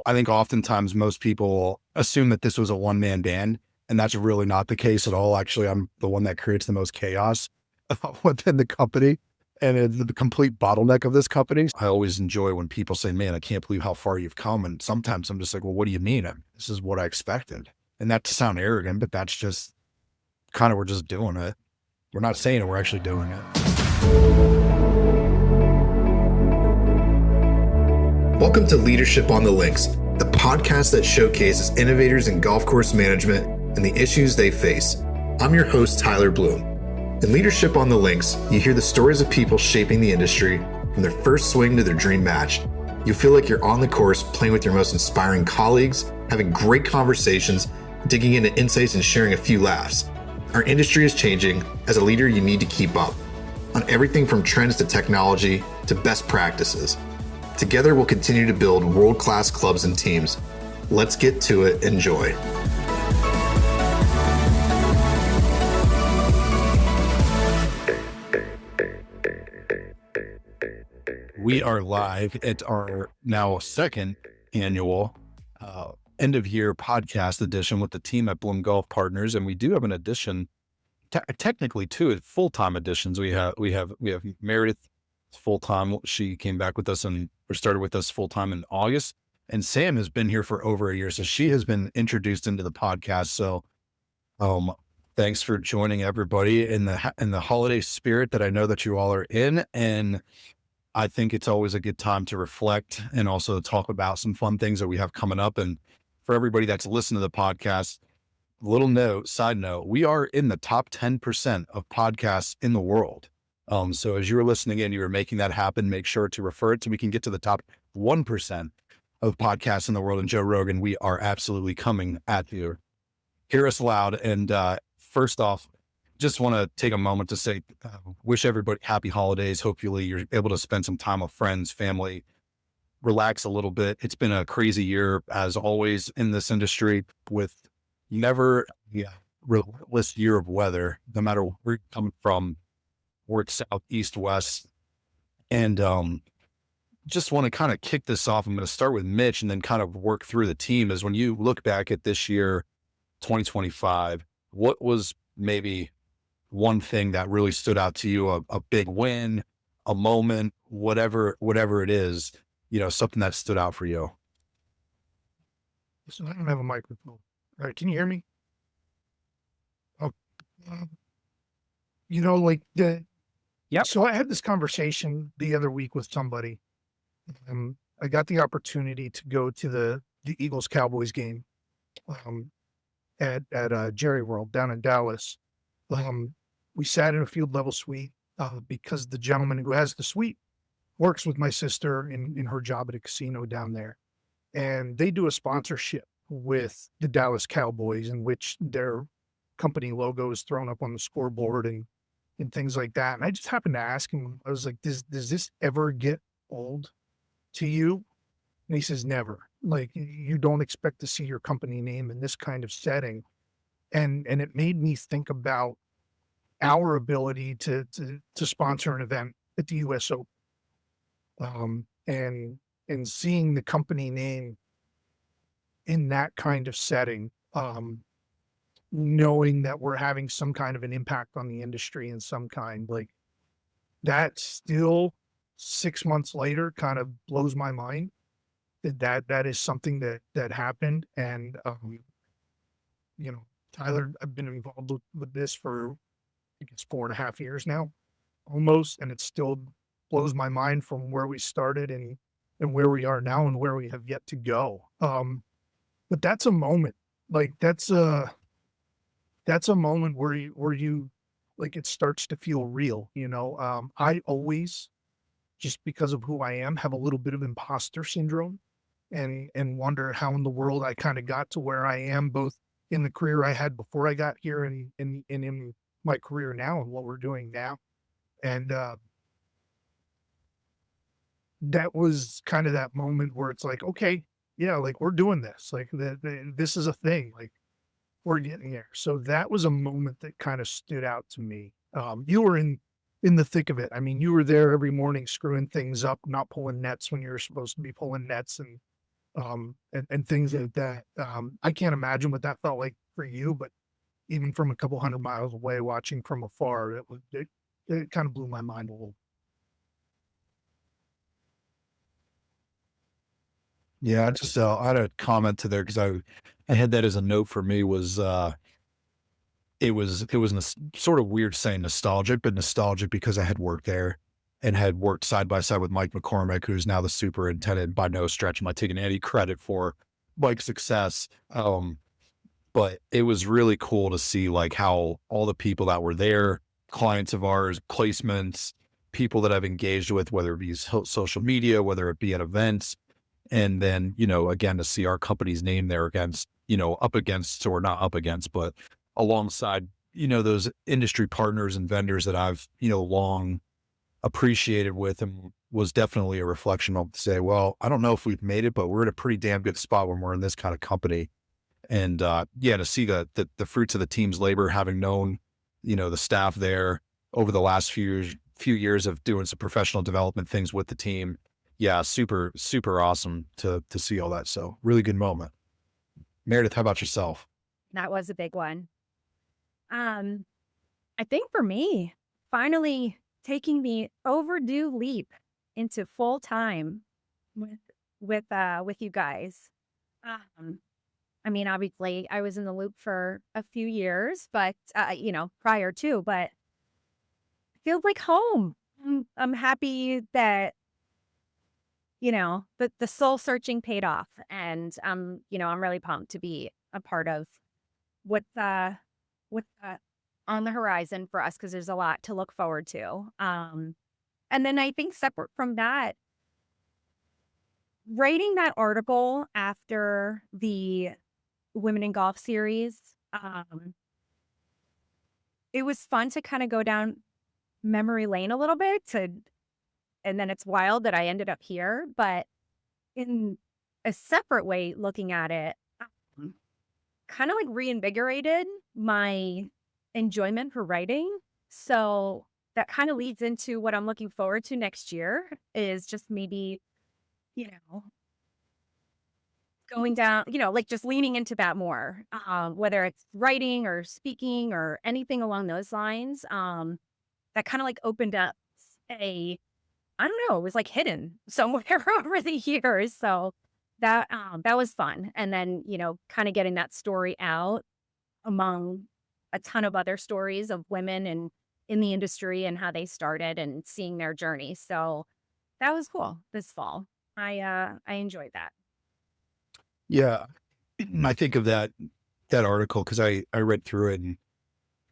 I think oftentimes most people assume that this was a one-man band, and that's really not the case at all. Actually, I'm the one that creates the most chaos within the company, and it's the complete bottleneck of this company. I always enjoy when people say, man, I can't believe how far you've come. And sometimes I'm just like, well, what do you mean? This is what I expected. And not to sound arrogant, but that's just kind of, we're just doing it. We're not saying it, we're actually doing it. Welcome to Leadership on the Links, the podcast that showcases innovators in golf course management and the issues they face. I'm your host, Tyler Bloom. In Leadership on the Links, you hear the stories of people shaping the industry from their first swing to their dream match. You feel like you're on the course playing with your most inspiring colleagues, having great conversations, digging into insights and sharing a few laughs. Our industry is changing. As a leader, you need to keep up on everything from trends to technology to best practices. Together, we'll continue to build world-class clubs and teams. Let's get to it. Enjoy. We are live at our now second annual end of year podcast edition with the team at Bloom Golf Partners. And we do have an addition, technically two full-time additions. We have Meredith full-time. She came back with us and started with us full-time in August. And Sam has been here for over a year. So she has been introduced into the podcast. So thanks for joining everybody in the holiday spirit that I know that you all are in. And I think it's always a good time to reflect and also talk about some fun things that we have coming up. And for everybody that's listened to the podcast, side note, we are in the top 10% of podcasts in the world. So as you're listening in, you're making that happen, make sure to refer it so we can get to the top 1% of podcasts in the world. And Joe Rogan, we are absolutely coming at you. Hear us loud. And first off, just want to take a moment to say, wish everybody happy holidays. Hopefully you're able to spend some time with friends, family, relax a little bit. It's been a crazy year, as always, in this industry, with never relentless year of weather, no matter where you're coming from, work south, east, west. And just want to kind of kick this off. I'm going to start with Mitch and then kind of work through the team. Is when you look back at this year, 2025, what was maybe one thing that really stood out to you, a big win, a moment, whatever it is, something that stood out for you? So I don't have a microphone. All right. Can you hear me? Oh, Yep. So I had this conversation the other week with somebody. I got the opportunity to go to the Eagles Cowboys game at Jerry World down in Dallas. We sat in a field level suite because the gentleman who has the suite works with my sister in her job at a casino down there. And they do a sponsorship with the Dallas Cowboys, in which their company logo is thrown up on the scoreboard and things like that. And I just happened to ask him, I was like, does this ever get old to you? And he says, never. Like, you don't expect to see your company name in this kind of setting. And it made me think about our ability to sponsor an event at the US Open. And seeing the company name in that kind of setting, knowing that we're having some kind of an impact on the industry in some kind, like that still 6 months later kind of blows my mind that is something that happened. And, Tyler, I've been involved with this for, I think it's 4.5 years now, almost. And it still blows my mind from where we started and where we are now and where we have yet to go. But that's a moment, like that's a moment where you like, it starts to feel real, I always, just because of who I am, have a little bit of imposter syndrome and wonder how in the world I kind of got to where I am, both in the career I had before I got here and in my career now and what we're doing now. And that was kind of that moment where it's like, okay, yeah, like we're doing this, like this is a thing, like we're getting there. So that was a moment that kind of stood out to me. You were in the thick of it. I mean, you were there every morning screwing things up, not pulling nets when you were supposed to be pulling nets, and and things like that. I can't imagine what that felt like for you, but even from a couple hundred miles away, watching from afar, it kind of blew my mind a little. Yeah, I just I had a comment to there because I had that as a note for me was it was sort of weird saying nostalgic, but nostalgic because I had worked there and had worked side by side with Mike McCormick, who's now the superintendent. By no stretch am I taking any credit for Mike's success. But it was really cool to see like how all the people that were there, clients of ours, placements, people that I've engaged with, whether it be social media, whether it be at events, and then, again, to see our company's name there against, up against, or not up against, but alongside, those industry partners and vendors that I've, long appreciated with, and was definitely a reflection of to say, well, I don't know if we've made it, but we're in a pretty damn good spot when we're in this kind of company. And yeah, to see the fruits of the team's labor, having known, the staff there over the last few years of doing some professional development things with the team. Yeah, super, super awesome to see all that. So really good moment. Meredith, how about yourself? That was a big one. I think for me, finally taking the overdue leap into full time with with you guys. Um, I mean, obviously, I was in the loop for a few years, but prior to, but it feels like home. I'm happy that the soul searching paid off, and I'm really pumped to be a part of what's what's on the horizon for us because there's a lot to look forward to. And then I think separate from that, writing that article after the Women in Golf series, it was fun to kind of go down memory lane a little bit and then it's wild that I ended up here, but in a separate way, looking at it, kind of like reinvigorated my enjoyment for writing. So that kind of leads into what I'm looking forward to next year is just maybe, you know, going down, like just leaning into that more, whether it's writing or speaking or anything along those lines. That kind of like opened up I don't know, it was like hidden somewhere over the years. So that was fun. And then, kind of getting that story out among a ton of other stories of women and in the industry and how they started and seeing their journey. So that was cool this fall. I enjoyed that. Yeah, I think of that article because I read through it and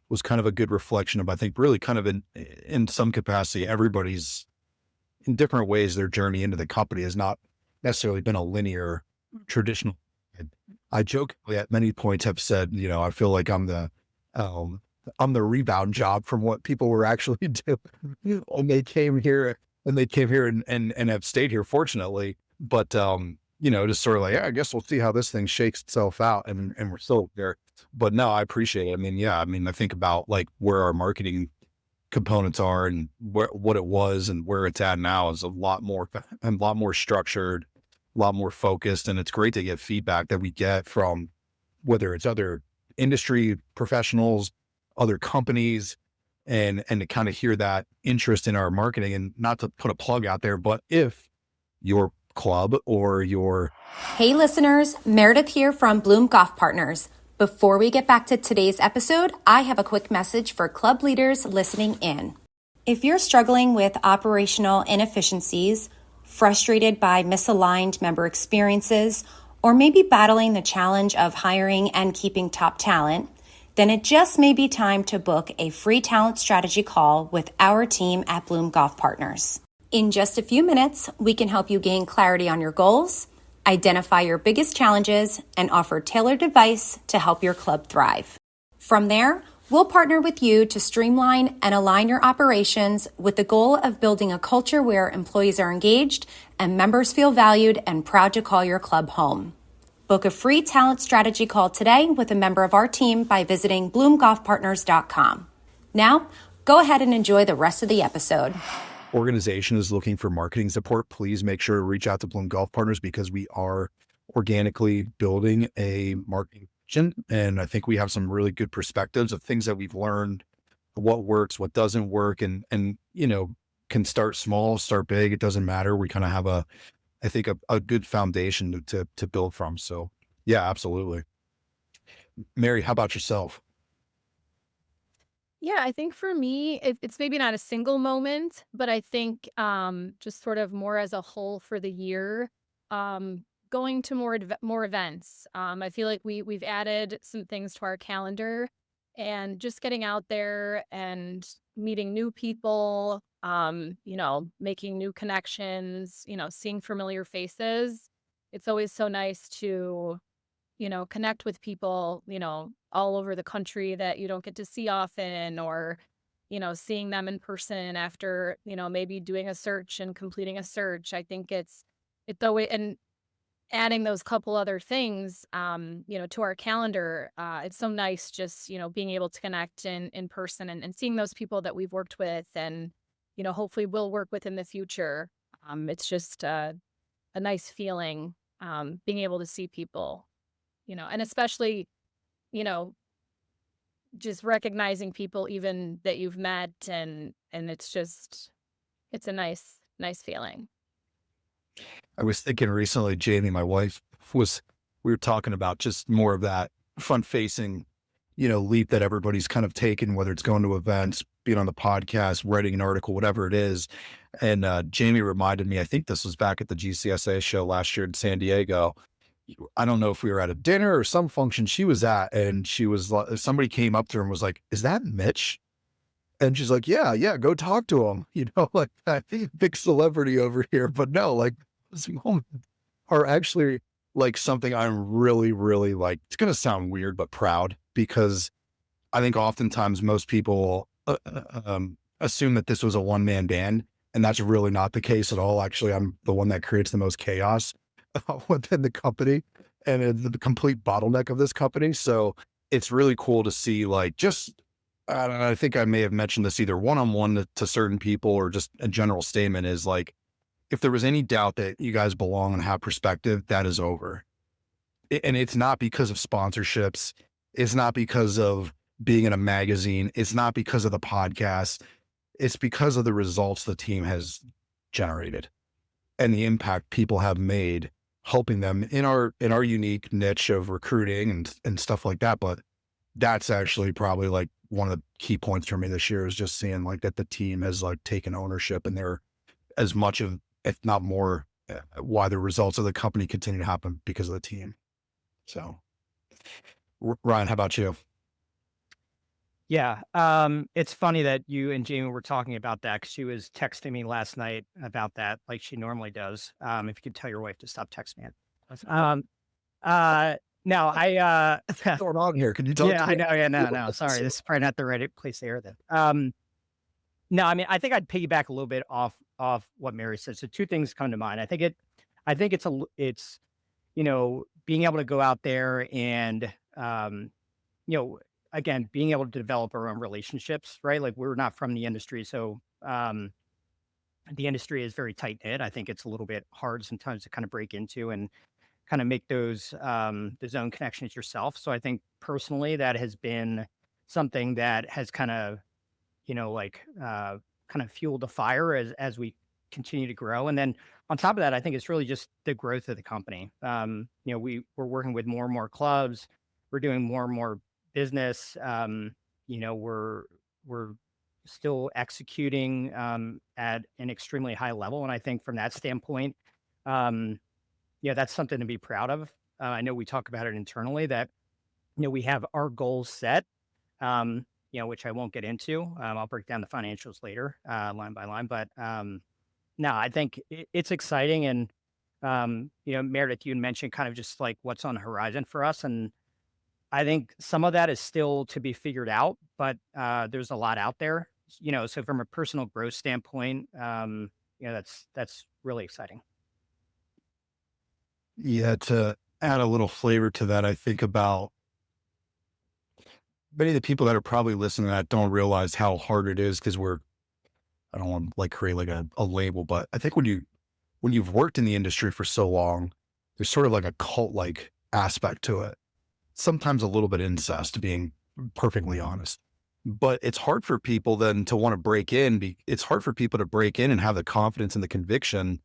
was kind of a good reflection of, I think, really kind of in some capacity, everybody's in different ways, their journey into the company has not necessarily been a linear, traditional. I jokingly at many points have said, I feel like I'm the rebound job from what people were actually doing. And they came here and have stayed here, fortunately. But, just sort of like, yeah, I guess we'll see how this thing shakes itself out. And we're still there. But no, I appreciate it. I mean, yeah, I think about like where our marketing components are and what it was and where it's at now is a lot more structured, a lot more focused. And it's great to get feedback that we get from whether it's other industry professionals, other companies, and to kind of hear that interest in our marketing. And not to put a plug out there, but if your club or your... Hey listeners, Meredith here from Bloom Golf Partners. Before we get back to today's episode, I have a quick message for club leaders listening in. If you're struggling with operational inefficiencies, frustrated by misaligned member experiences, or maybe battling the challenge of hiring and keeping top talent, then it just may be time to book a free talent strategy call with our team at Bloom Golf Partners. In just a few minutes, we can help you gain clarity on your goals, identify your biggest challenges, and offer tailored advice to help your club thrive. From there, we'll partner with you to streamline and align your operations with the goal of building a culture where employees are engaged and members feel valued and proud to call your club home. Book a free talent strategy call today with a member of our team by visiting bloomgolfpartners.com. Now, go ahead and enjoy the rest of the episode. Organization is looking for marketing support, please make sure to reach out to Bloom Golf Partners because we are organically building a marketing engine. And I think we have some really good perspectives of things that we've learned, what works, what doesn't work, and can start small, start big. It doesn't matter. We kind of have I think a good foundation to build from. So yeah, absolutely. Mary, how about yourself? Yeah, I think for me, it's maybe not a single moment, but I think just sort of more as a whole for the year, um, going to more events. I feel like we've added some things to our calendar, and just getting out there and meeting new people, making new connections, seeing familiar faces. It's always so nice to connect with people, all over the country that you don't get to see often, or, seeing them in person after, maybe doing a search and completing a search. I think it's the way, and adding those couple other things, to our calendar. It's so nice just, being able to connect in person, and seeing those people that we've worked with and, hopefully will work with in the future. It's just a nice feeling, being able to see people, and especially, you know, just recognizing people even that you've met, and it's a nice feeling. I was thinking recently, Jamie, my wife, was we were talking about just more of that front facing, leap that everybody's kind of taken, whether it's going to events, being on the podcast, writing an article, whatever it is. And Jamie reminded me, I think this was back at the GCSA show last year in San Diego. I don't know if we were at a dinner or some function she was at, and she was like, somebody came up to her and was like, "Is that Mitch?" And she's like, "Yeah, yeah, go talk to him." Like that big celebrity over here. But no, like those moments are actually like something I'm really, really like. It's gonna sound weird, but proud, because I think oftentimes most people assume that this was a one man band, and that's really not the case at all. Actually, I'm the one that creates the most chaos within the company, and it's the complete bottleneck of this company. So it's really cool to see, like, just I don't know, I think I may have mentioned this either one on one to certain people or just a general statement is like, if there was any doubt that you guys belong and have perspective, that is over. And it's not because of sponsorships. It's not because of being in a magazine. It's not because of the podcast. It's because of the results the team has generated and the impact people have made helping them in our unique niche of recruiting and stuff like that. But that's actually probably like one of the key points for me this year is just seeing like that the team has like taken ownership, and they're as much of, if not more, why the results of the company continue to happen because of the team. So, Ryan, how about you? Yeah, it's funny that you and Jamie were talking about that, 'cause she was texting me last night about that, like she normally does. If you could tell your wife to stop texting me. Um, uh, no, What's going on here? Can you talk yeah, to I me? know, yeah, no, sorry, this is probably not the right place to air that. No, I mean, I think I'd piggyback a little bit off what Mary said. So two things come to mind. I think it's being able to go out there and you know, again, being able to develop our own relationships, right? Like we're not from the industry, so the industry is very tight knit. I think it's a little bit hard sometimes to kind of break into and kind of make those own connections yourself. So I think personally that has been something that has kind of kind of fueled the fire as we continue to grow. And then on top of that, I think it's really just the growth of the company. We're working with more and more clubs. We're doing more and more business. We're still executing at an extremely high level, and I think from that standpoint, um, that's something to be proud of. I know we talk about it internally that we have our goals set, which I won't get into. I'll break down the financials later, line by line. But no, I think it's exciting, and Meredith, you had mentioned kind of just like what's on the horizon for us, and I think some of that is still to be figured out, but there's a lot out there. So from a personal growth standpoint, that's really exciting. Yeah, to add a little flavor to that, I think about many of the people that are probably listening to that don't realize how hard it is because I don't want to like create like a label, but I think when you've worked in the industry for so long, there's sort of like a cult-like aspect to it. Sometimes a little bit incest, being perfectly honest. But it's hard for people then to want to break in. It's hard for people to break in and have the confidence and the conviction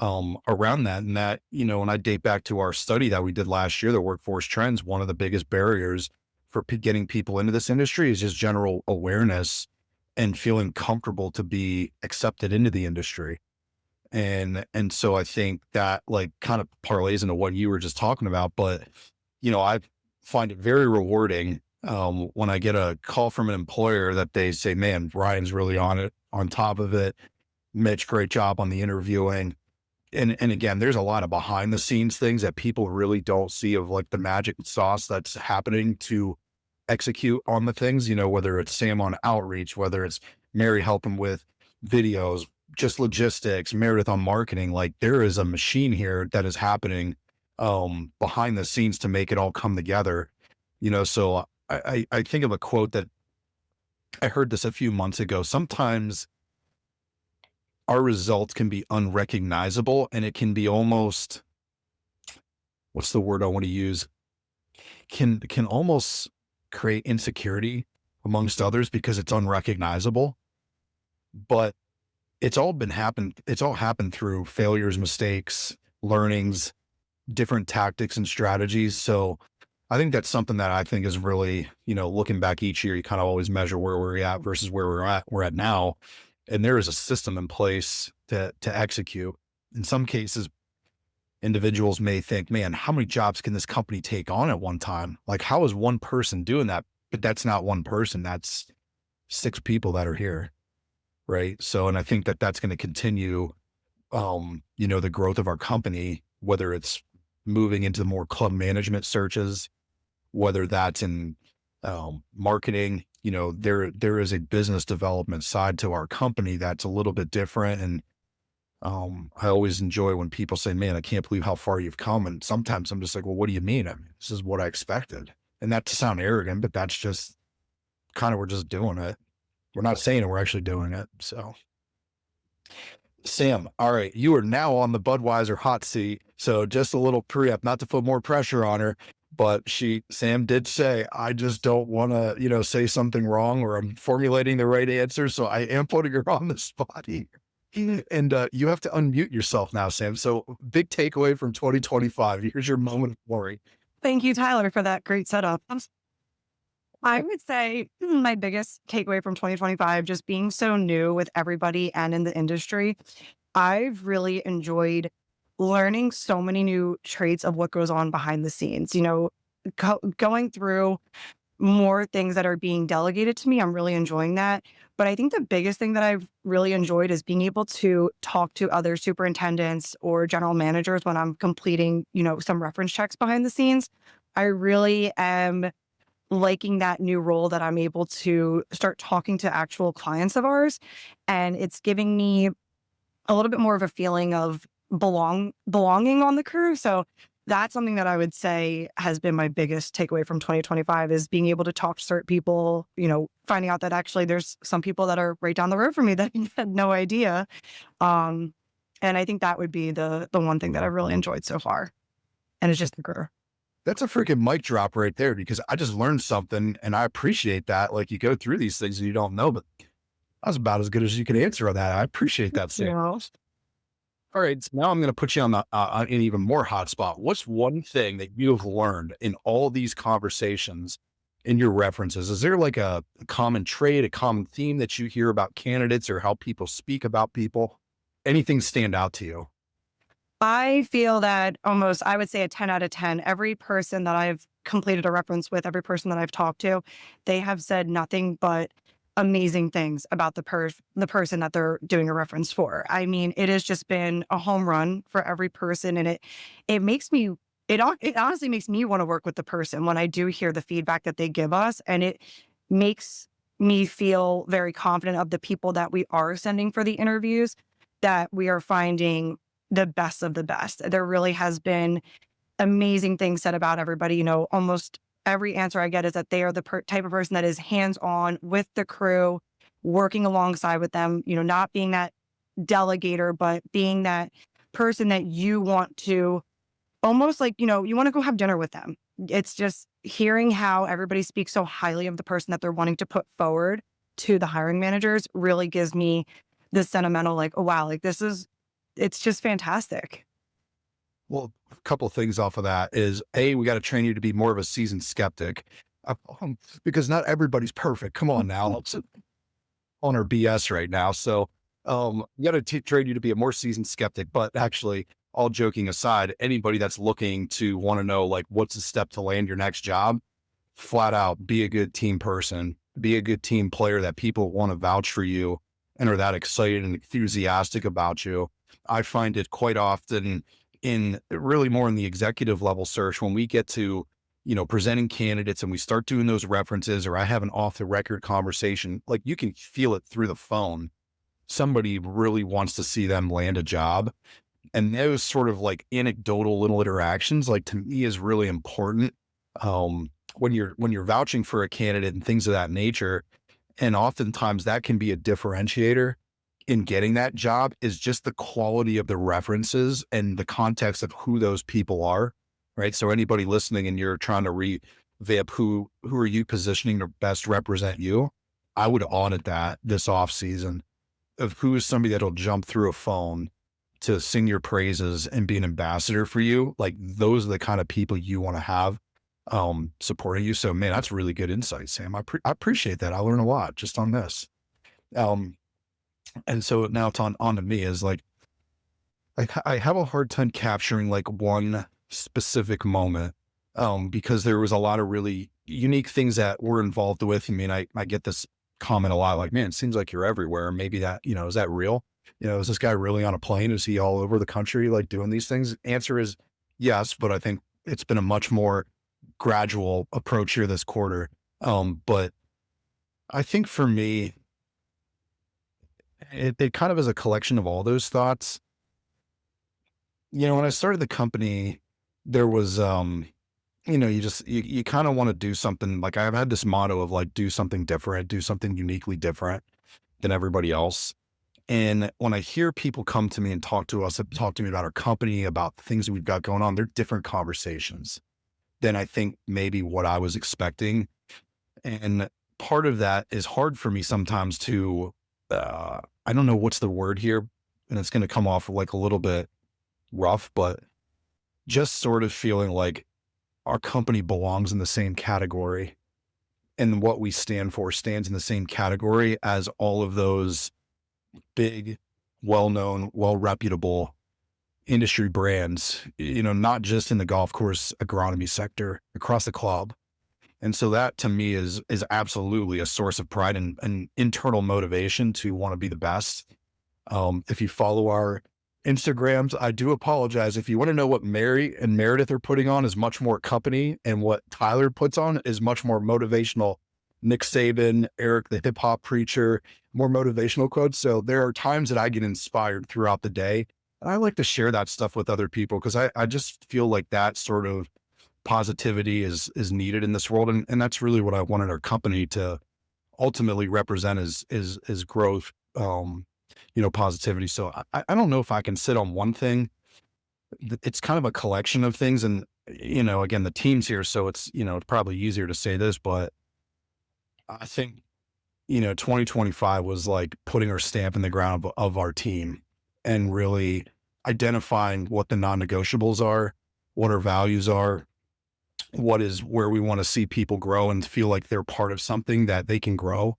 around that. And that, when I date back to our study that we did last year, the workforce trends, one of the biggest barriers for getting people into this industry is just general awareness and feeling comfortable to be accepted into the industry. And so I think that like kind of parlays into what you were just talking about. But, I find it very rewarding when I get a call from an employer that they say, man, Ryan's really on top of it. Mitch, great job on the interviewing. And again, there's a lot of behind the scenes things that people really don't see of like the magic sauce that's happening to execute on the things, whether it's Sam on outreach, whether it's Mary helping with videos, just logistics, Meredith on marketing. Like there is a machine here that is happening behind the scenes to make it all come together. So I think of a quote that I heard this a few months ago. Sometimes our results can be unrecognizable and it can be almost, what's the word I want to use? Can almost create insecurity amongst others because it's unrecognizable. But it's all happened through failures, mistakes, learnings, different tactics and strategies. So I think that's something that I think is really, looking back each year, you kind of always measure where we're at versus where we're at now. And there is a system in place to execute. In some cases, individuals may think, man, how many jobs can this company take on at one time? Like, how is one person doing that? But that's not one person. That's 6 people that are here. Right. So, and I think that that's going to continue, the growth of our company, whether it's moving into more club management searches, whether that's in marketing, there is a business development side to our company that's a little bit different. And I always enjoy when people say, man, I can't believe how far you've come. And sometimes I'm just like, well, what do you mean? I mean, this is what I expected. And not to sound arrogant, but that's just kind of, we're just doing it. We're not saying it, we're actually doing it. So Sam, all right, you are now on the Budweiser hot seat. So just a little pre-up, not to put more pressure on her, but Sam did say, I just don't want to, say something wrong or I'm formulating the right answer. So I am putting her on the spot here. And you have to unmute yourself now, Sam. So big takeaway from 2025. Here's your moment of glory. Thank you, Tyler, for that great setup. I would say my biggest takeaway from 2025, just being so new with everybody and in the industry, I've really enjoyed learning so many new traits of what goes on behind the scenes. Going through more things that are being delegated to me, I'm really enjoying that. But I think the biggest thing that I've really enjoyed is being able to talk to other superintendents or general managers when I'm completing, some reference checks behind the scenes. I really am liking that new role that I'm able to start talking to actual clients of ours. And it's giving me a little bit more of a feeling of belonging on the crew. So that's something that I would say has been my biggest takeaway from 2025 is being able to talk to certain people, finding out that actually there's some people that are right down the road from me that I had no idea. And I think that would be the one thing that I really enjoyed so far. And it's just the crew. That's a freaking mic drop right there because I just learned something and I appreciate that. Like you go through these things and you don't know, but that was about as good as you could answer on that. I appreciate that, Sam. All right, so now I'm going to put you on an even more hot spot. What's one thing that you have learned in all these conversations in your references? Is there like a common trait, a common theme that you hear about candidates or how people speak about people? Anything stand out to you? I feel that almost, I would say a 10 out of 10, every person that I've completed a reference with, every person that I've talked to, they have said nothing but amazing things about the person that they're doing a reference for. I mean, it has just been a home run for every person. And it makes me, it honestly makes me want to work with the person when I do hear the feedback that they give us. And it makes me feel very confident of the people that we are sending for the interviews, that we are finding the best of the best. There really has been amazing things said about everybody. Almost every answer I get is that they are the type of person that is hands-on with the crew, working alongside with them, not being that delegator, but being that person that you want to almost like, you want to go have dinner with them. It's just hearing how everybody speaks so highly of the person that they're wanting to put forward to the hiring managers really gives me this sentimental, like, oh, wow, like it's just fantastic. Well, a couple of things off of that is we got to train you to be more of a seasoned skeptic, because not everybody's perfect. Come on now, let's on our BS right now. So, we got to train you to be a more seasoned skeptic. But actually, all joking aside, anybody that's looking to want to know like what's the step to land your next job, flat out, be a good team person, be a good team player that people want to vouch for you and are that excited and enthusiastic about you. I find it quite often in really more in the executive level search when we get to, presenting candidates and we start doing those references, or I have an off the record conversation, like you can feel it through the phone. Somebody really wants to see them land a job. And those sort of like anecdotal little interactions, like to me is really important. When you're vouching for a candidate and things of that nature, and oftentimes that can be a differentiator in getting that job, is just the quality of the references and the context of who those people are, right? So anybody listening and you're trying to revamp who are you positioning to best represent you, I would audit that this off season of who is somebody that'll jump through a phone to sing your praises and be an ambassador for you. Like those are the kind of people you want to have supporting you. So man, that's really good insight, Sam. I appreciate that. I learned a lot just on this. Um, and so now it's on to me is like, I have a hard time capturing like one specific moment, because there was a lot of really unique things that we're involved with. I mean, I get this comment a lot, like, man, it seems like you're everywhere. Maybe that, is that real? Is this guy really on a plane? Is he all over the country, like doing these things? Answer is yes, but I think it's been a much more gradual approach here this quarter. But I think for me, it kind of is a collection of all those thoughts. When I started the company, there was, you kind of want to do something. Like I've had this motto of like, do something different, do something uniquely different than everybody else. And when I hear people come to me and talk to me about our company, about the things that we've got going on, they're different conversations than I think maybe what I was expecting. And part of that is hard for me sometimes to, I don't know what's the word here, and it's going to come off like a little bit rough, but just sort of feeling like our company belongs in the same category and what we stand for stands in the same category as all of those big, well-known, well-reputable industry brands, not just in the golf course agronomy sector, across the club. And so that to me is absolutely a source of pride and internal motivation to want to be the best. If you follow our Instagrams, I do apologize. If you want to know what Mary and Meredith are putting on is much more company, and what Tyler puts on is much more motivational. Nick Saban, Eric, the hip hop preacher, more motivational quotes. So there are times that I get inspired throughout the day. And I like to share that stuff with other people because I just feel like that sort of positivity is needed in this world. And that's really what I wanted our company to ultimately represent is growth, positivity. So I don't know if I can sit on one thing. It's kind of a collection of things. And, again, the team's here, so it's probably easier to say this, but I think, 2025 was like putting our stamp in the ground of our team and really identifying what the non-negotiables are, what our values are, where we want to see people grow and feel like they're part of something that they can grow,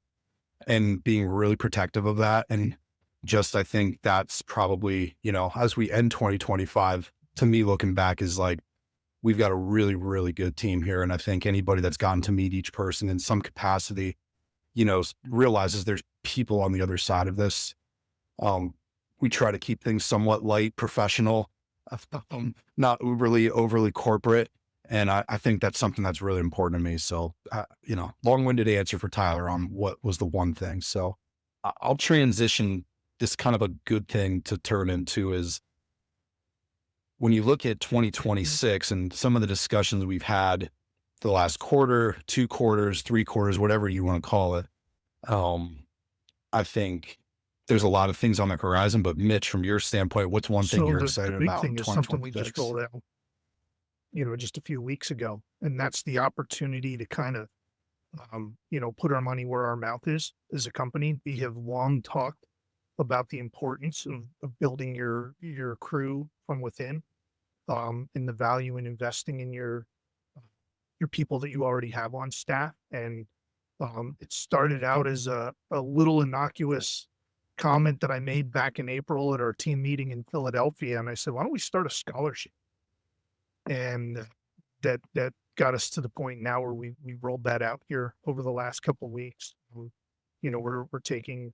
and being really protective of that. And just, I think that's probably, as we end 2025, to me, looking back is like, we've got a really, really good team here. And I think anybody that's gotten to meet each person in some capacity, realizes there's people on the other side of this. We try to keep things somewhat light, professional, not overly corporate. And I think that's something that's really important to me. So, long-winded answer for Tyler on what was the one thing. So I'll transition this kind of a good thing to turn into is when you look at 2026 and some of the discussions we've had the last quarter, 2 quarters, 3 quarters, whatever you want to call it. I think there's a lot of things on the horizon, but Mitch, from your standpoint, what's one thing So you're the excited big about in thing is something we just 2026? rolled out. just a few weeks ago. And that's the opportunity to kind of, put our money where our mouth is as a company. We have long talked about the importance of building your crew from within, and the value in investing in your people that you already have on staff. And it started out as a little innocuous comment that I made back in April at our team meeting in Philadelphia. And I said, why don't we start a scholarship? And that got us to the point now where we rolled that out here over the last couple of weeks. We're taking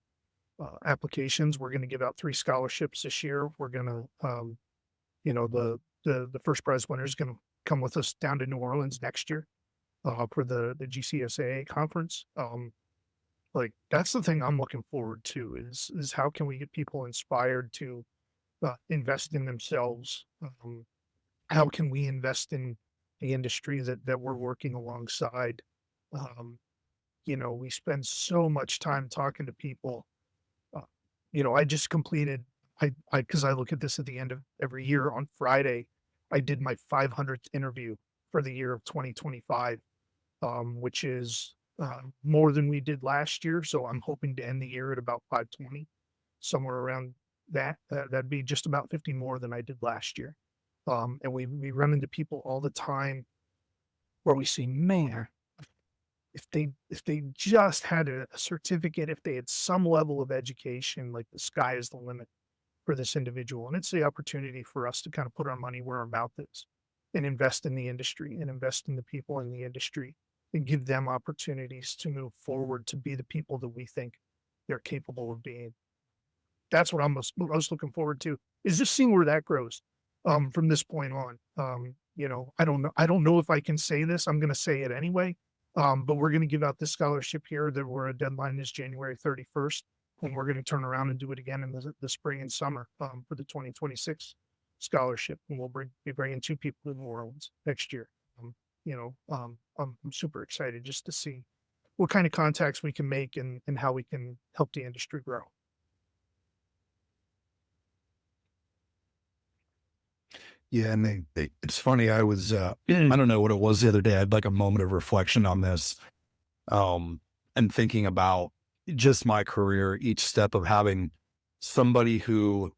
applications. We're going to give out 3 scholarships this year. We're going to, the first prize winner is going to come with us down to New Orleans next year for the GCSAA conference. Like that's the thing I'm looking forward to is how can we get people inspired to invest in themselves? How can we invest in the industry that we're working alongside? We spend so much time talking to people. I just completed, because I look at this at the end of every year on Friday, I did my 500th interview for the year of 2025, which is more than we did last year. So I'm hoping to end the year at about 520, somewhere around that. That'd be just about 50 more than I did last year. And we run into people all the time where we see, man, if they just had a certificate, if they had some level of education, like the sky is the limit for this individual. And it's the opportunity for us to kind of put our money where our mouth is and invest in the industry and invest in the people in the industry and give them opportunities to move forward to be the people that we think they're capable of being. That's what I'm most looking forward to, is just seeing where that grows from this point on. I don't know if I can say this. I'm going to say it anyway. But we're going to give out this scholarship here that we're a deadline is January 31st. And we're going to turn around and do it again in the spring and summer for the 2026 scholarship. And we'll be bringing 2 people to New Orleans next year. I'm super excited just to see what kind of contacts we can make and how we can help the industry grow. Yeah, and it's funny. I was I don't know what it was the other day. I had like a moment of reflection on this, and thinking about just my career, each step of having somebody who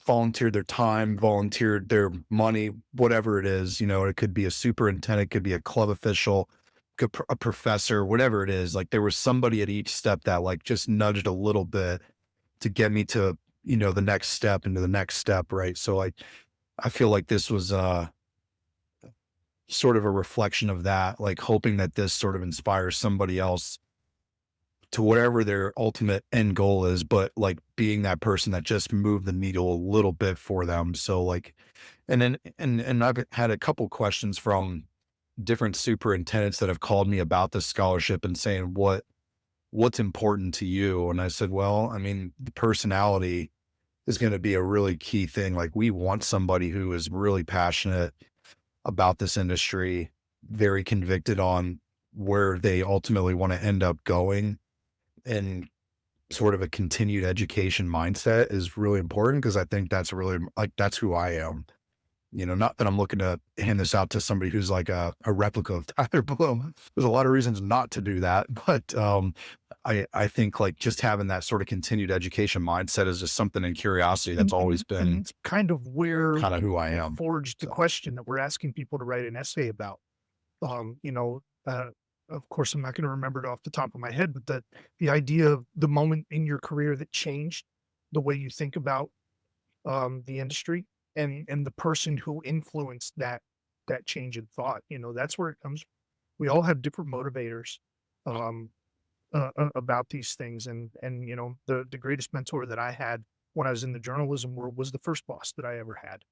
volunteered their time, volunteered their money, whatever it is. It could be a superintendent, could be a club official, a professor, whatever it is. Like there was somebody at each step that like just nudged a little bit to get me to the next step into the next step, right? So I feel like this was sort of a reflection of that, like hoping that this sort of inspires somebody else to whatever their ultimate end goal is, but like being that person that just moved the needle a little bit for them. So like, and then and I've had a couple questions from different superintendents that have called me about this scholarship and saying what's important to you. And I said, well, I mean, the personality is going to be a really key thing. Like we want somebody who is really passionate about this industry, very convicted on where they ultimately want to end up going, and sort of a continued education mindset is really important, because I think that's really like, that's who I am. Not that I'm looking to hand this out to somebody who's like a replica of Tyler Bloom. There's a lot of reasons not to do that, but I think like just having that sort of continued education mindset is just something in curiosity that's always been it's kind of where kind of who I am. Forged the question that we're asking people to write an essay about. Of course, I'm not going to remember it off the top of my head, but the idea of the moment in your career that changed the way you think about the industry and the person who influenced that change in thought. That's where it comes. We all have different motivators about these things, and the greatest mentor that I had when I was in the journalism world was the first boss that I ever had,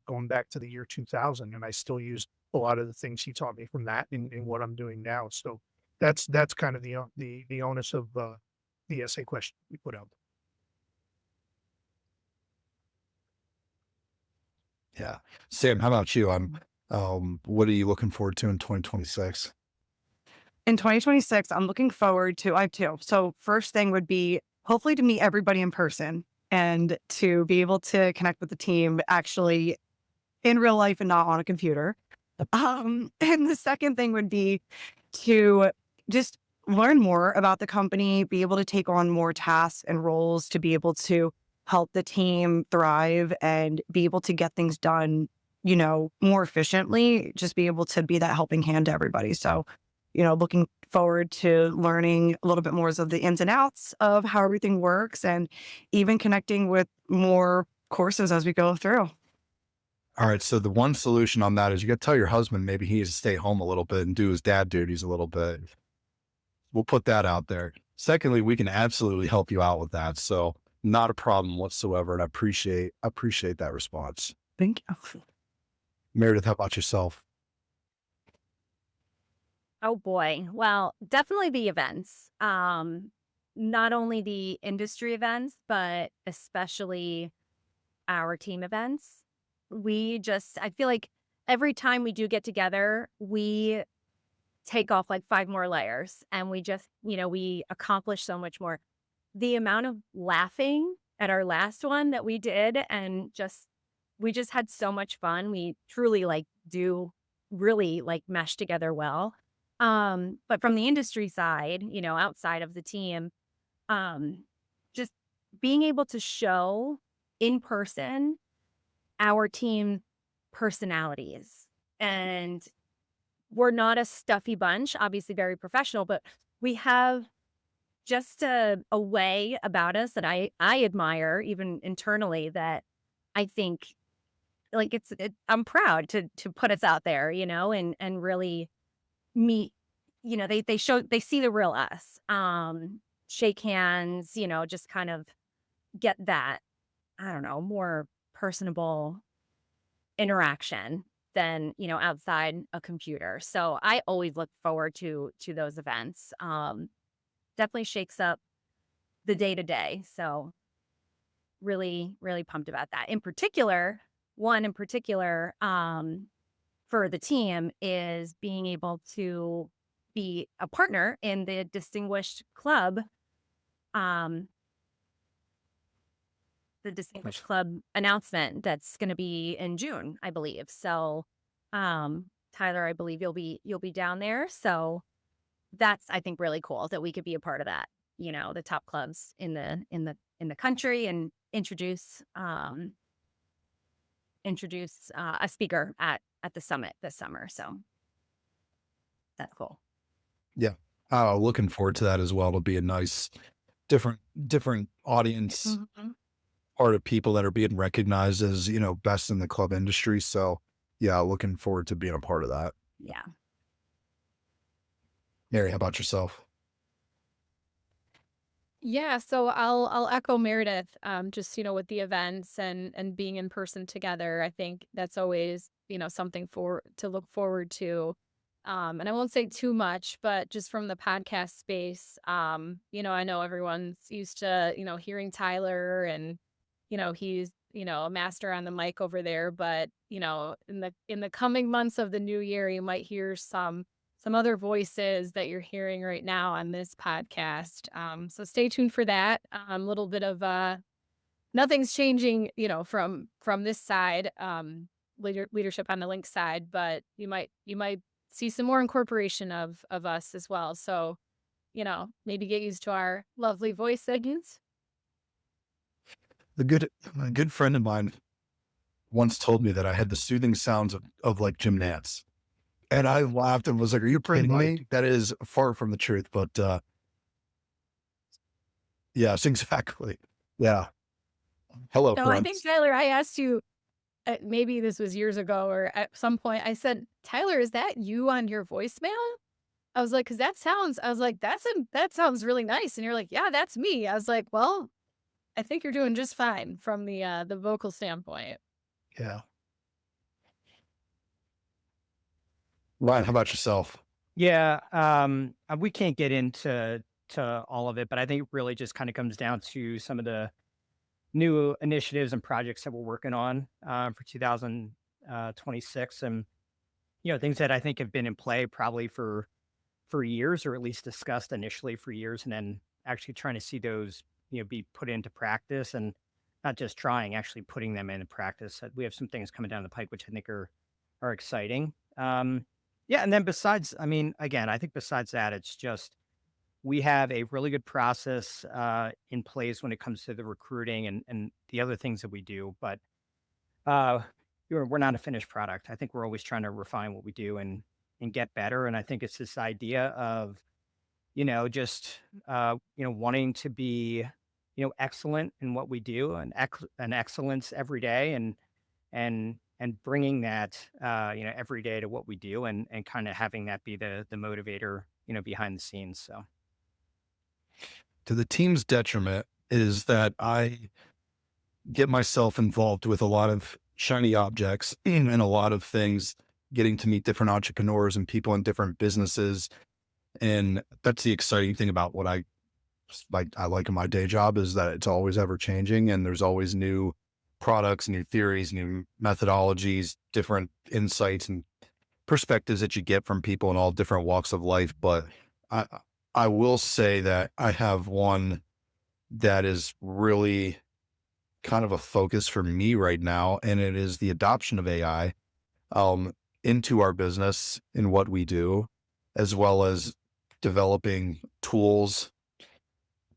going back to the year 2000, and I still use a lot of the things he taught me from that in what I'm doing now. So that's kind of the onus of the essay question we put out. Yeah. Sam, how about you? What are you looking forward to in 2026? In 2026, I'm looking forward to, I have 2. So first thing would be hopefully to meet everybody in person and to be able to connect with the team, actually in real life and not on a computer. And the second thing would be to just learn more about the company, be able to take on more tasks and roles to be able to help the team thrive and be able to get things done, more efficiently, just be able to be that helping hand to everybody. So, looking forward to learning a little bit more of the ins and outs of how everything works and even connecting with more courses as we go through. All right. So the one solution on that is you got to tell your husband maybe he needs to stay home a little bit and do his dad duties a little bit. We'll put that out there. Secondly, we can absolutely help you out with that. So not a problem whatsoever. And I appreciate that response. Thank you. Meredith, how about yourself? Oh boy. Well, definitely the events. Not only the industry events, but especially our team events. I feel like every time we do get together, we take off like 5 more layers and we accomplish so much more. The amount of laughing at our last one that we did and we just had so much fun. We truly do really mesh together well. But from the industry side, outside of the team, just being able to show in person our team personalities. And we're not a stuffy bunch, obviously very professional, but we have just a way about us that I admire even internally that I think I'm proud to put us out there, and really meet, they see the real us. Shake hands, just kind of get that, I don't know, more personable interaction than, outside a computer. So I always look forward to those events. Definitely shakes up the day to day. So really, really pumped about that. One in particular, for the team is being able to be a partner in the distinguished club, um, announcement that's going to be in June, I believe. So, Tyler, I believe you'll be down there. So that's, I think, really cool that we could be a part of that. The top clubs in the country, and introduce a speaker at the summit this summer. So that's cool. Yeah. Looking forward to that as well. It'll be a nice, different audience, part of people that are being recognized as, best in the club industry. So yeah, looking forward to being a part of that. Yeah. Mary, how about yourself? Yeah, so I'll echo Meredith, just, with the events and being in person together. I think that's always, something to look forward to. And I won't say too much, but just from the podcast space, I know everyone's used to, hearing Tyler and, he's, a master on the mic over there, but, in the coming months of the new year, you might hear some other voices that you're hearing right now on this podcast. So stay tuned for that. Little bit of nothing's changing, from this side, leadership on the link side, but you might see some more incorporation of us as well. So, maybe get used to our lovely voice segments. A good friend of mine once told me that I had the soothing sounds of like Jim Nantz. And I laughed and was like, "Are you kidding me?" That is far from the truth, but yes, exactly. Yeah. Hello, No, I think, friends. Tyler, I asked you, maybe this was years ago or at some point, I said, "Tyler, is that you on your voicemail?" I was like, "'Cause that sounds really nice." And you're like, "Yeah, that's me." I was like, "Well, I think you're doing just fine from the vocal standpoint." Yeah. Ryan, how about yourself? Yeah, we can't get into all of it, but I think it really just kind of comes down to some of the new initiatives and projects that we're working on for 2026, and things that I think have been in play probably for years, or at least discussed initially for years, and then actually trying to see those be put into practice. And not just trying, actually putting them into practice. We have some things coming down the pike, which I think are exciting. Yeah, and then besides, I mean, again, I think besides that, it's just we have a really good process in place when it comes to the recruiting and the other things that we do. But uh, we're not a finished product. I think we're always trying to refine what we do and get better. And I think it's this idea of just wanting to be excellent in what we do and an excellence every day and bringing that every day to what we do and kind of having that be the motivator behind the scenes. So To the team's detriment is that I get myself involved with a lot of shiny objects and a lot of things, getting to meet different entrepreneurs and people in different businesses. And that's the exciting thing about what I like in my day job, is that it's always ever changing and there's always new products, new theories, new methodologies, different insights and perspectives that you get from people in all different walks of life. But I I will say that I have one that is really kind of a focus for me right now, and it is the adoption of AI um, into our business in what we do, as well as developing tools,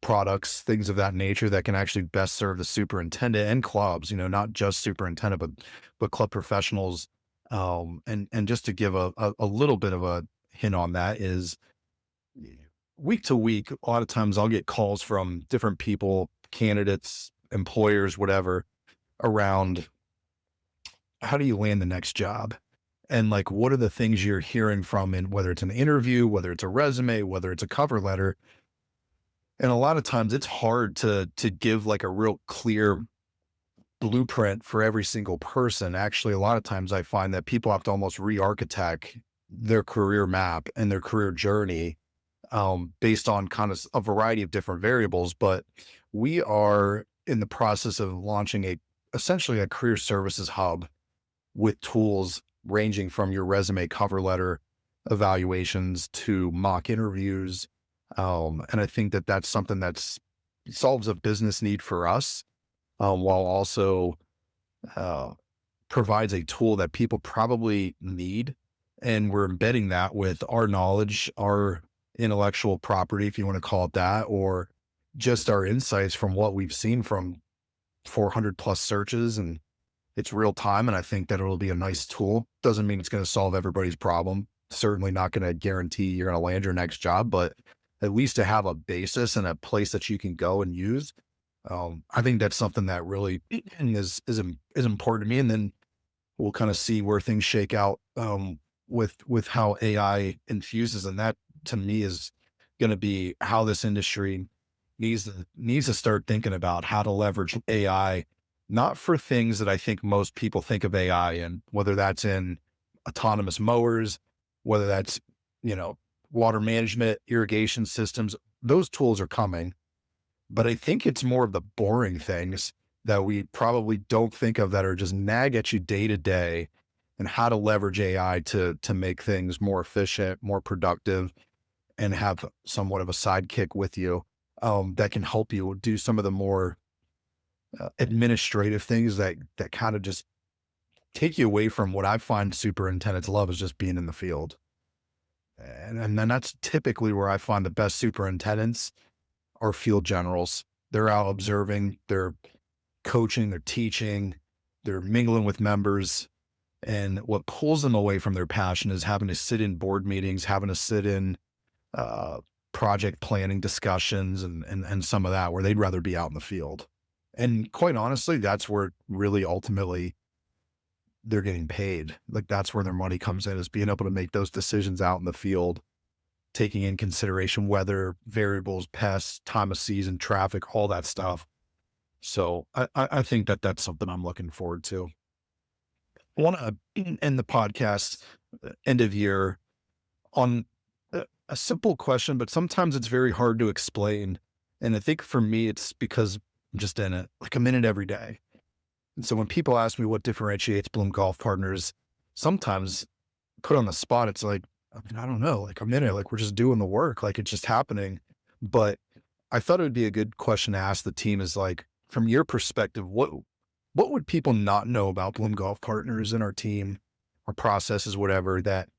products, things of that nature that can actually best serve the superintendent and clubs, not just superintendent, but club professionals. And just to give a little bit of a hint on that is week to week, a lot of times I'll get calls from different people, candidates, employers, whatever, around how do you land the next job? And like, what are the things you're hearing from, in whether it's an interview, whether it's a resume, whether it's a cover letter. And a lot of times it's hard to give like a real clear blueprint for every single person. Actually, a lot of times I find that people have to almost re-architect their career map and their career journey based on kind of a variety of different variables. But we are in the process of launching essentially a career services hub with tools ranging from your resume, cover letter evaluations to mock interviews. And I think that that's something that's solves a business need for us, while also uh, provides a tool that people probably need. And we're embedding that with our knowledge, our intellectual property, if you want to call it that, or just our insights from what we've seen from 400 plus searches. And it's real time. And I think that it'll be a nice tool. Doesn't mean it's going to solve everybody's problem. Certainly not going to guarantee you're going to land your next job, but at least to have a basis and a place that you can go and use. I think that's something that really is important to me. And then we'll kind of see where things shake out with how AI infuses, and that to me is going to be how this industry needs to start thinking about how to leverage AI, not for things that I think most people think of AI in, whether that's in autonomous mowers, whether that's water management, irrigation systems. Those tools are coming, but I think it's more of the boring things that we probably don't think of that are just nag at you day to day, and how to leverage AI to make things more efficient, more productive, and have somewhat of a sidekick with you that can help you do some of the more administrative things that kind of just take you away from what I find superintendents love, is just being in the field. And then that's typically where I find the best superintendents are field generals. They're out observing, they're coaching, they're teaching, they're mingling with members. And what pulls them away from their passion is having to sit in board meetings, having to sit in uh, project planning discussions and some of that, where they'd rather be out in the field. And quite honestly, that's where really ultimately they're getting paid. Like that's where their money comes in, is being able to make those decisions out in the field, taking in consideration weather variables, pests, time of season, traffic, all that stuff. So I think that that's something I'm looking forward to. I want to end the podcast end of year on a simple question, but sometimes it's very hard to explain. And I think for me, it's because I'm just in it like a minute every day. And so when people ask me what differentiates Bloom Golf Partners, sometimes put on the spot, it's like, I mean, I don't know, like I'm in it, like we're just doing the work, like it's just happening. But I thought it would be a good question to ask the team is like, from your perspective, what would people not know about Bloom Golf Partners and our team, our processes, whatever, that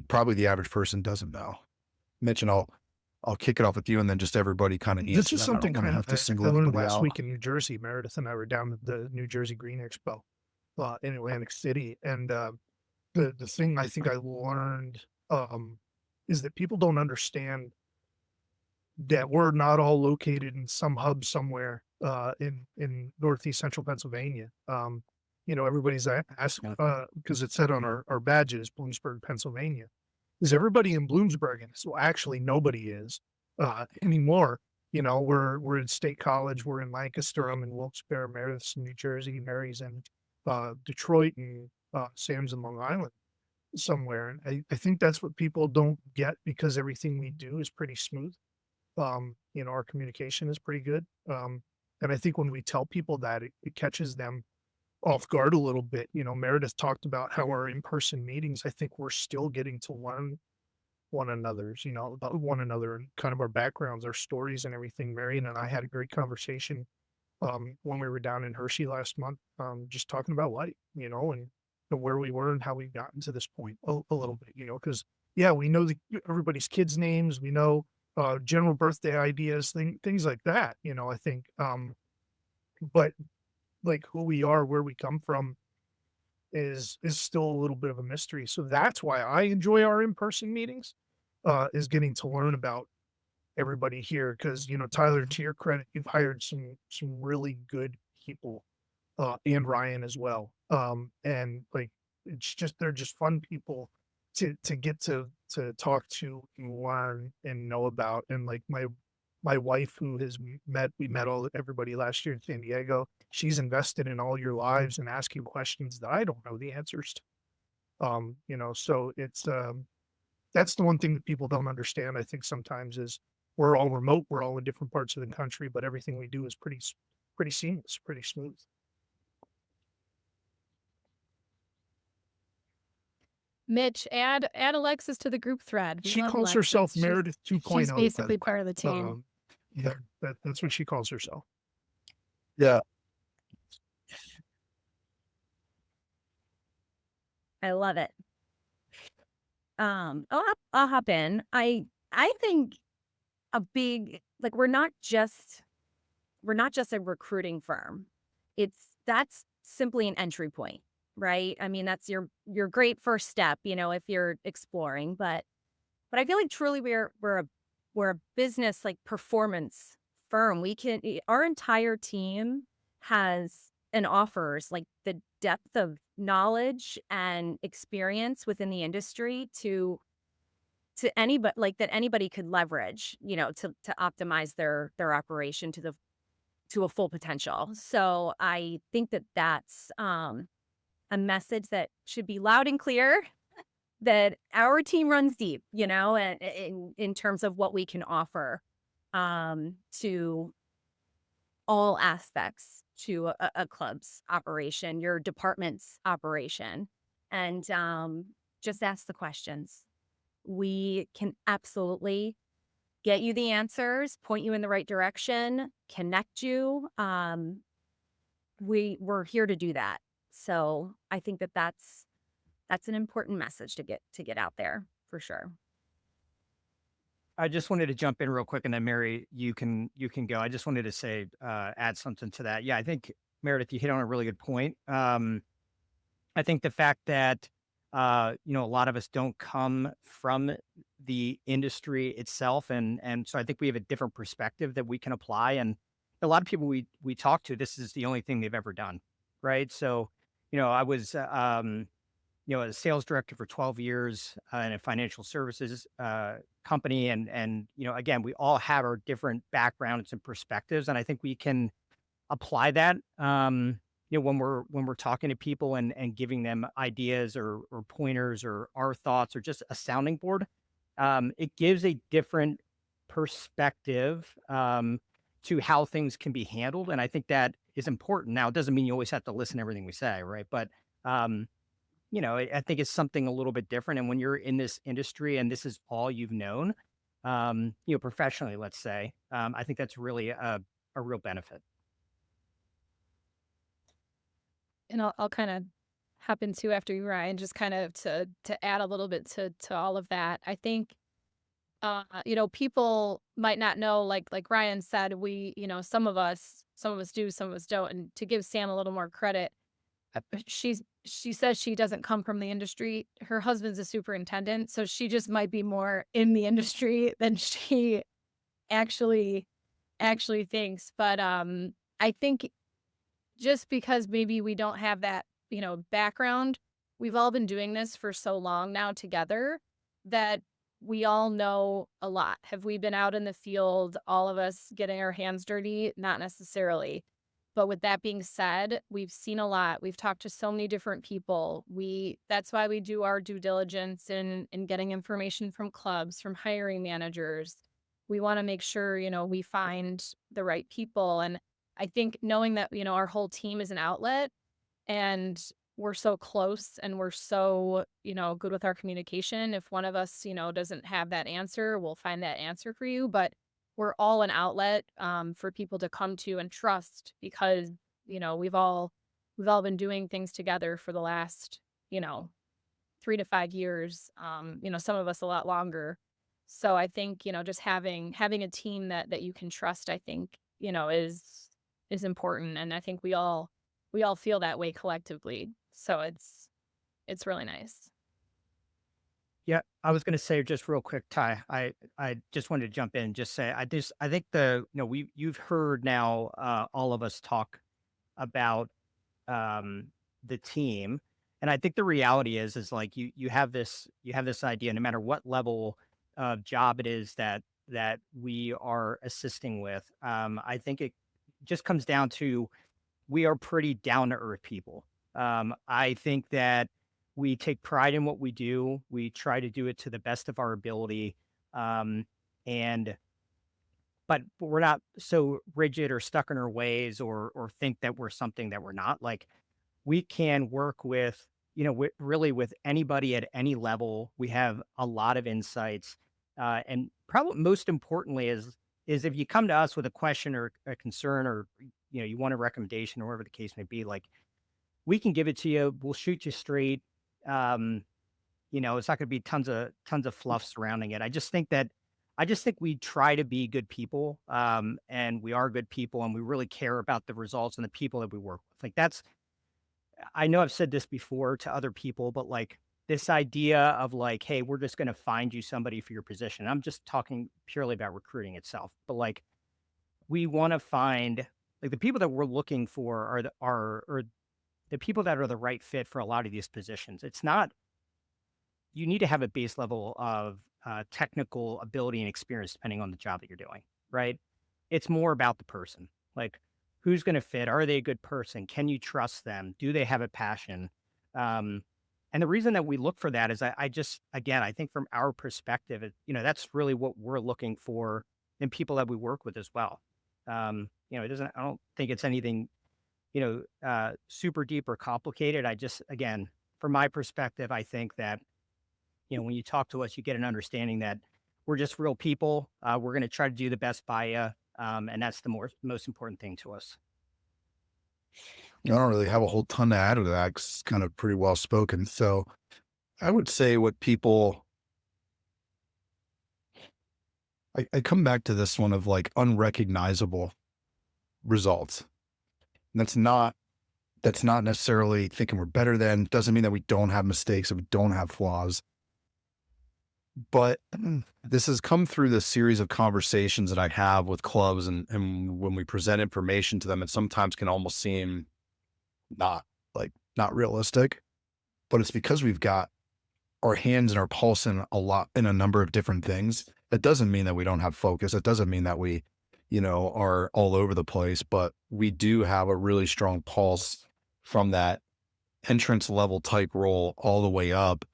probably the average person doesn't know? Mitch, and I'll kick it off with you, and then just everybody kind of This answer is that. I don't something want to kind have of to single I learned anybody last out. week in New Jersey. Meredith and I were down at the New Jersey Green Expo in Atlantic City, and the thing I think I learned is that people don't understand that we're not all located in some hub somewhere in northeast central Pennsylvania. Everybody's asked because it said on our badges, Bloomsburg, Pennsylvania. Is everybody in Bloomsburg? And so actually nobody is anymore. We're in State College, we're in Lancaster, I'm in Wilkes-Barre, Meredith's in New Jersey, Mary's in Detroit, and Sam's in Long Island somewhere. And I think that's what people don't get because everything we do is pretty smooth. Our communication is pretty good. And I think when we tell people that, it catches them off guard a little bit. Meredith talked about how our in-person meetings, I think we're still getting to learn about one another and kind of our backgrounds, our stories and everything. Marion and I had a great conversation when we were down in Hershey last month, just talking about life, and where we were and how we've gotten to this point a little bit, because yeah, we know everybody's kids' names, we know general birthday ideas, things like that, I think. But like who we are, where we come from is still a little bit of a mystery. So that's why I enjoy our in-person meetings, is getting to learn about everybody here. Cause Tyler, to your credit, you've hired some really good people, and Ryan as well. And like, they're just fun people to get to talk to and learn and know about. And like my wife, who we met everybody last year in San Diego. She's invested in all your lives and asking questions that I don't know the answers to. So it's that's the one thing that people don't understand. I think sometimes is we're all remote, we're all in different parts of the country, but everything we do is pretty seamless, pretty smooth. Mitch, add Alexis to the group thread. We She love calls Alexis. herself She's Meredith 2.0. she's basically part of the team. Yeah, that's what she calls herself. Yeah. I love it. I'll hop in. I think a big, like, we're not just a recruiting firm. That's simply an entry point, right? I mean, that's your great first step, if you're exploring, but I feel like truly we're a business, like, performance firm. Our entire team has and offers, like, the depth of knowledge and experience within the industry to anybody, like, that anybody could leverage, to optimize their operation to a full potential. So I think that that's a message that should be loud and clear, that our team runs deep, and in terms of what we can offer to all aspects to a club's operation, your department's operation, and just ask the questions. We can absolutely get you the answers, point you in the right direction, connect you. We're here to do that. So I think that that's an important message to get out there for sure. I just wanted to jump in real quick, and then Mary, you can go. I just wanted to say, add something to that. Yeah, I think Meredith, you hit on a really good point. I think the fact that a lot of us don't come from the industry itself, and so I think we have a different perspective that we can apply. And a lot of people we talk to, this is the only thing they've ever done, right? So, I was a sales director for 12 years in a financial services company. And again, we all have our different backgrounds and perspectives. And I think we can apply that, when we're talking to people and giving them ideas or pointers or our thoughts or just a sounding board. It gives a different perspective to how things can be handled. And I think that is important. Now, it doesn't mean you always have to listen to everything we say, right? But I think it's something a little bit different. And when you're in this industry and this is all you've known, professionally, let's say, I think that's really a real benefit. and I'll kind of hop into after you, Ryan, just kind of to add a little bit to all of that. I think people might not know, like Ryan said, some of us do, some of us don't. And to give Sam a little more credit, she says she doesn't come from the industry. Her husband's a superintendent, so she just might be more in the industry than she actually actually thinks. But I think just because maybe we don't have that, background, we've all been doing this for so long now together that we all know a lot. Have we been out in the field, all of us getting our hands dirty? Not necessarily. But with that being said, we've seen a lot. We've talked to so many different people. That's why we do our due diligence in getting information from clubs, from hiring managers. We want to make sure, we find the right people. And I think knowing that, our whole team is an outlet and we're so close and we're so, good with our communication. If one of us, doesn't have that answer, we'll find that answer for you. But we're all an outlet for people to come to and trust because, we've all been doing things together for the last, 3 to 5 years. Some of us a lot longer. So I think, just having a team that you can trust, I think, is important. And I think we all feel that way collectively. So it's really nice. Yeah, I was going to say just real quick, Ty. I just wanted to jump in and just say I think you've heard now all of us talk about the team, and I think the reality is like you have this idea no matter what level of job it is that we are assisting with. I think it just comes down to we are pretty down to earth people. I think that we take pride in what we do. We try to do it to the best of our ability. Um, and but we're not so rigid or stuck in our ways or think that we're something that we're not. Like we can work with, really with anybody at any level. We have a lot of insights. And probably most importantly is if you come to us with a question or a concern or you want a recommendation or whatever the case may be, like we can give it to you. We'll shoot you straight. Um, it's not going to be tons of fluff surrounding it. I just think we try to be good people, and we are good people, and we really care about the results and the people that we work with. Like that's, I know I've said this before to other people, but like this idea of like, hey, we're just going to find you somebody for your position. I'm just talking purely about recruiting itself, but like we want to find like the people that we're looking for are the people that are the right fit for a lot of these positions. It's not, you need to have a base level of technical ability and experience depending on the job that you're doing, right? It's more about the person. Like, who's going to fit? Are they a good person? Can you trust them? Do they have a passion? Um, and the reason that we look for that is again, I think from our perspective, that's really what we're looking for in people that we work with as well. I don't think it's anything, super deep or complicated. Again, from my perspective, I think that, when you talk to us, you get an understanding that we're just real people. We're going to try to do the best by you. And that's the most important thing to us. I don't really have a whole ton to add to that 'cause it's kind of pretty well spoken. So I would say I come back to this one of like unrecognizable results. And that's not necessarily thinking we're better than, doesn't mean that we don't have mistakes, and we don't have flaws. But this has come through this series of conversations that I have with clubs, and when we present information to them, it sometimes can almost seem not not realistic. But it's because we've got our hands and our pulse in a number of different things. That doesn't mean that we don't have focus. It doesn't mean that we, are all over the place, but we do have a really strong pulse from that entrance level type role all the way up.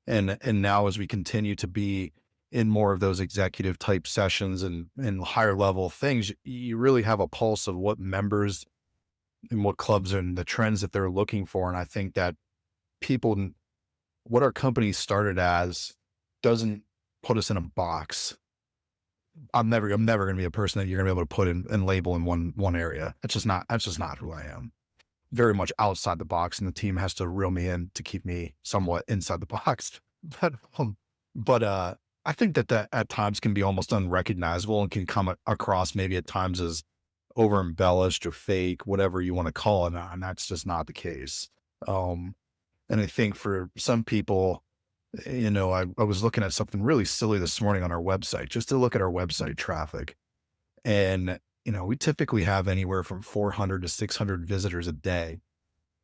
And now as we continue to be in more of those executive type sessions and higher level things, you really have a pulse of what members and what clubs and the trends that they're looking for. And I think that people, what our company started as doesn't put us in a box. I'm never going to be a person that you're going to be able to put in and label in one area. That's just not who I am. very much outside the box, and the team has to reel me in to keep me somewhat inside the box. But I think that at times can be almost unrecognizable and can come across maybe at times as over embellished or fake, whatever you want to call it. And that's just not the case. Um, and I think for some people, I was looking at something really silly this morning on our website, just to look at our website traffic. And, we typically have anywhere from 400 to 600 visitors a day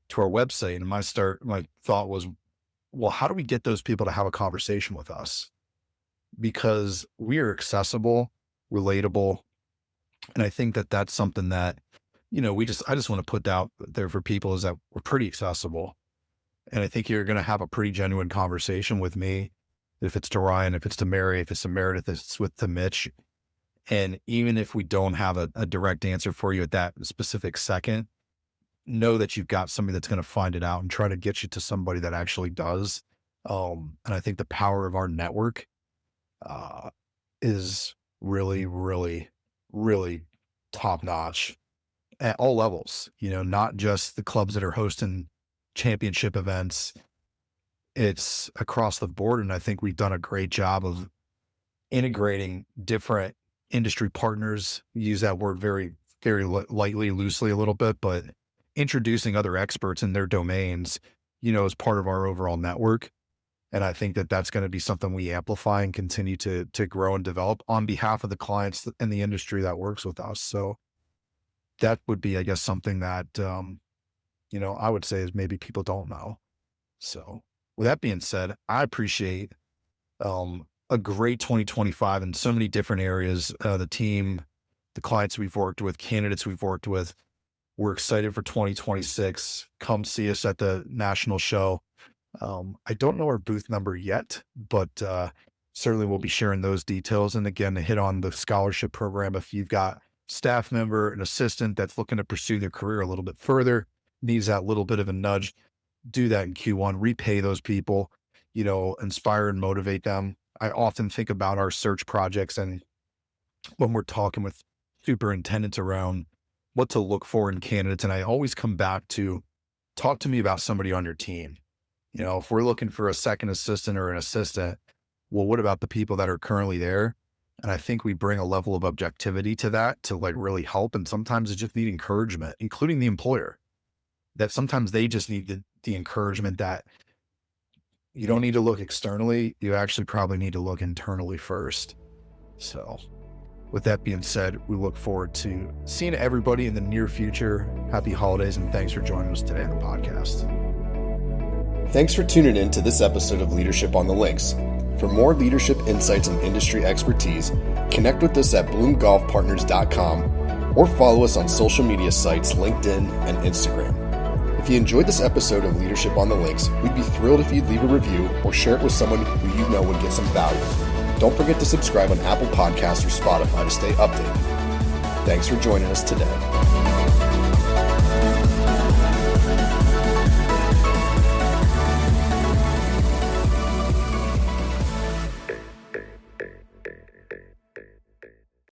to our website. And my thought was, well, how do we get those people to have a conversation with us? Because we are accessible, relatable. And I think that that's something that, I just want to put out there for people, is that we're pretty accessible. And I think you're going to have a pretty genuine conversation with me. If it's to Ryan, if it's to Mary, if it's to Meredith, if it's to Mitch. And even if we don't have a direct answer for you at that specific second, know that you've got somebody that's going to find it out and try to get you to somebody that actually does. And I think the power of our network is really, really, really top notch at all levels, not just the clubs that are hosting championship events. It's across the board. And I think we've done a great job of integrating different industry partners. Use that word very, very lightly, loosely a little bit, but introducing other experts in their domains, as part of our overall network. And I think that that's going to be something we amplify and continue to grow and develop on behalf of the clients in the industry that works with us. So that would be, I guess, something that, I would say is maybe people don't know. So with that being said, I appreciate a great 2025 in so many different areas. The team, the clients we've worked with, candidates we've worked with. We're excited for 2026. Come see us at the national show. I don't know our booth number yet, but certainly we'll be sharing those details. And again, to hit on the scholarship program, if you've got staff member, an assistant that's looking to pursue their career a little bit further, needs that little bit of a nudge, do that in Q1, repay those people, inspire and motivate them. I often think about our search projects, and when we're talking with superintendents around what to look for in candidates, and I always come back to, talk to me about somebody on your team. If we're looking for a second assistant or an assistant, well, what about the people that are currently there? And I think we bring a level of objectivity to that to really help. And sometimes it just need encouragement, including the employer, that sometimes they just need the encouragement that you don't need to look externally. You actually probably need to look internally first. So with that being said, we look forward to seeing everybody in the near future. Happy holidays, and thanks for joining us today on the podcast. Thanks for tuning in to this episode of Leadership on the Links. For more leadership insights and industry expertise, connect with us at bloomgolfpartners.com or follow us on social media sites LinkedIn and Instagram. If you enjoyed this episode of Leadership on the Links, we'd be thrilled if you'd leave a review or share it with someone who you know would get some value. Don't forget to subscribe on Apple Podcasts or Spotify to stay updated. Thanks for joining us today.